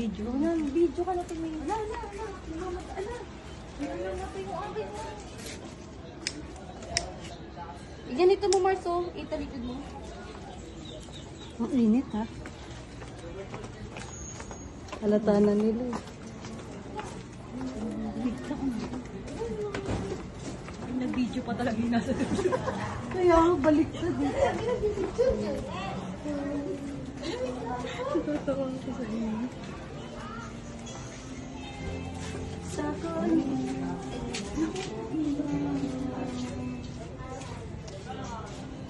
Video na, video ka na tumingin. Ala. Ala natin yung akin mo. Ganito mo, Marso. Italikod mo. Ang init ha. Halata na nila. Nag-video pa talaga yung nasa video. Kaya balik na din. Totoo ko sa inyo.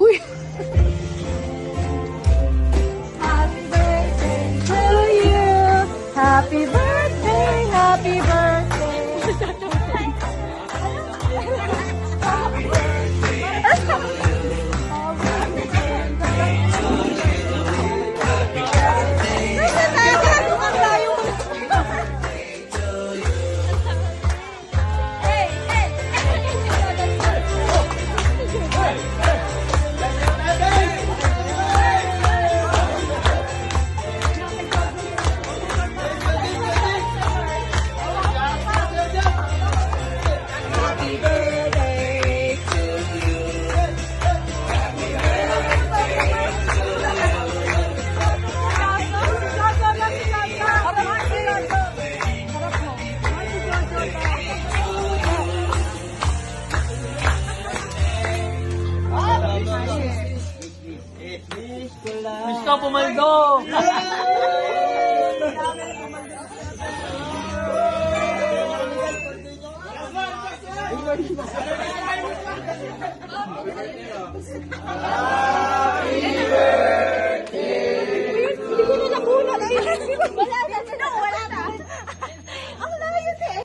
Uy! Happy birthday to you! Happy birthday!